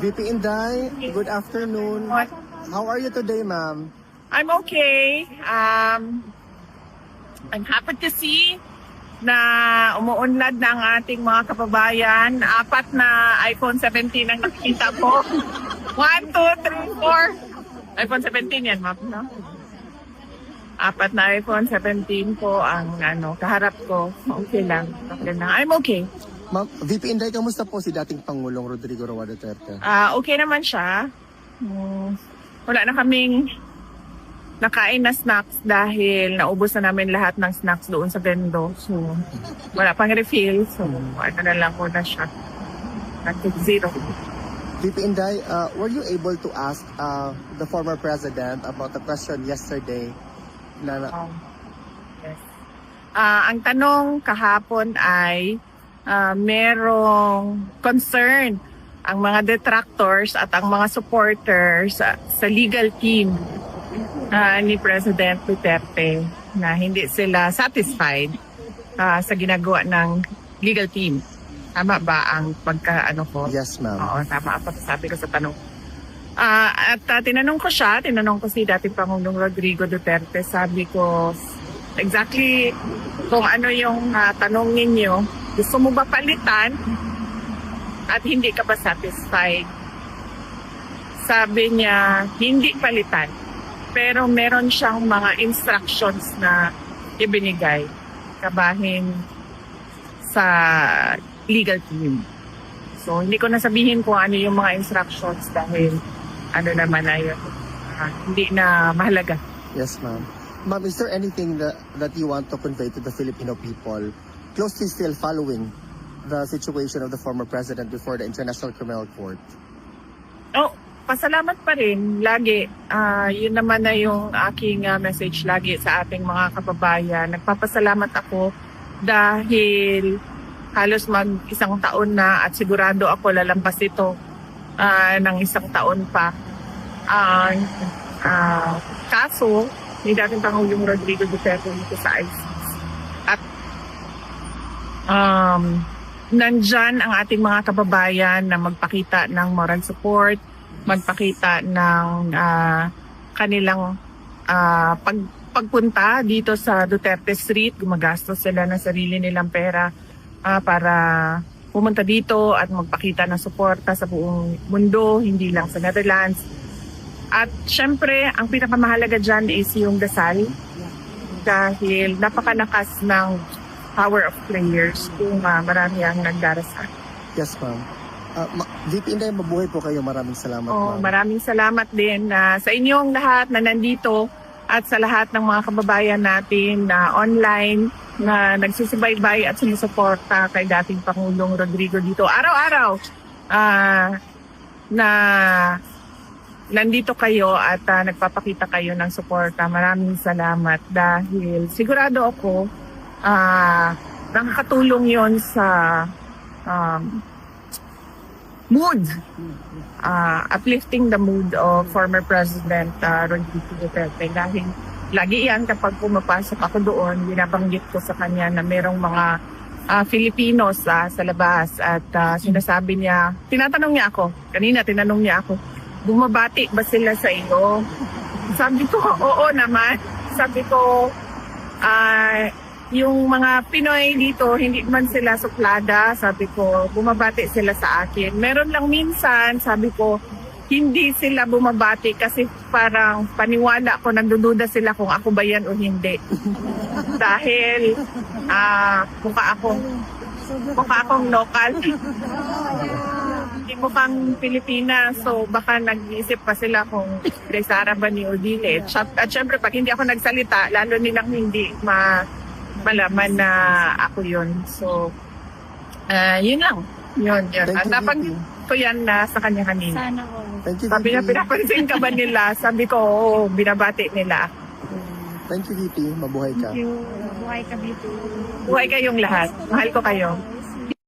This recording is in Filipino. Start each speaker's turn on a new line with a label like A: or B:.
A: VP Inday, good afternoon.
B: What?
A: How are you today, ma'am?
B: I'm okay. I'm happy to see na umuunlad na ang ating mga kababayan. 4 na iPhone 17 ang nakikita ko. 1, 2, 3, 4. iPhone 17 yan, ma'am, no? 4 na iPhone 17 po ang kaharap ko. Okay lang. Okay lang. I'm okay.
A: Ma'am, VP Inday, kamusta po si dating Pangulong Rodrigo Roa Duterte?
B: Okay naman siya. Wala na kaming nakain na snacks dahil naubos na namin lahat ng snacks doon sa bendo. So, wala pang refill. So, na lang ko na siya. Zero.
A: VP Inday, were you able to ask the former president about the question yesterday?
B: Yes. Ang tanong kahapon ay merong concern ang mga detractors at ang mga supporters sa legal team ni President Duterte na hindi sila satisfied sa ginagawa ng legal team. Tama ba ang pagka-ano ko?
A: Yes, ma'am.
B: Oo, tama ang sabi ko sa tanong. At tinanong ko si dating Pangulong Rodrigo Duterte, sabi ko exactly kung ano yung tanong ninyo. Gusto mo ba palitan at hindi ka ba satisfied? Sabi niya, hindi palitan. Pero meron siyang mga instructions na ibinigay kabahin sa legal team. So, hindi ko nasabihin kung ano yung mga instructions dahil naman na yun. Hindi na mahalaga.
A: Yes, ma'am. Ma'am, is there anything that you want to convey to the Filipino people closely still following the situation of the former president before the International Criminal Court?
B: Pasalamat pa rin lagi. Yun naman na yung aking message lagi sa ating mga kababayan. Nagpapasalamat ako dahil halos mag-1 taon na at sigurado ako lalampas ito ng 1 taon pa. Kaso ni dating Pangulong Rodrigo Duterte dito sa ICC. At nandyan ang ating mga kababayan na magpakita ng moral support, magpakita ng kanilang pagpunta dito sa Duterte Street. Gumagastos sila ng sarili nilang pera para pumunta dito at magpakita ng suporta sa buong mundo, hindi lang sa Netherlands. At syempre, ang pinakamahalaga dyan is yung dasal dahil napakalakas ng power of prayers kung marami ang nagdarasal.
A: Yes, ma'am. VP Inday, mabuhay po kayo. Maraming salamat, ma'am.
B: Maraming salamat din sa inyong lahat na nandito at sa lahat ng mga kababayan natin na online na nagsusubaybay at sumusuporta kay dating Pangulong Rodrigo dito. Araw-araw na nandito kayo at nagpapakita kayo ng suporta. Maraming salamat dahil sigurado ako nakakatulong yon sa mood, uplifting the mood of former President Rodrigo Duterte. Dahil lagi yan kapag pumapasok ako doon, binabanggit ko sa kanya na merong mga Filipinos sa labas at sinasabi niya, tinanong niya ako, bumabati ba sila sa iyo? Sabi ko, oo naman. Sabi ko, yung mga Pinoy dito, hindi man sila suplada. Sabi ko, bumabati sila sa akin. Meron lang minsan, sabi ko, hindi sila bumabati kasi parang paniwala ko, nagdududa sila kung ako ba yan o hindi. Dahil mukha akong local. Hindi mukhang Pilipina, so baka nag-iisip pa sila kung Sara ba ni Odile. At syempre, pag hindi ako nagsalita, lalo nilang hindi malaman na ako yun. So, yun lang. Yun. At napanggit ko yan sa kanya kanina.
C: Sana all.
B: Sabi niya, pinapansin ka ba nila? Sabi ko, oo, binabati nila.
A: Thank you, VP. Mabuhay ka.
C: Buhay ka, Bipo.
B: Buhay kayong lahat. Mahal ko kayo.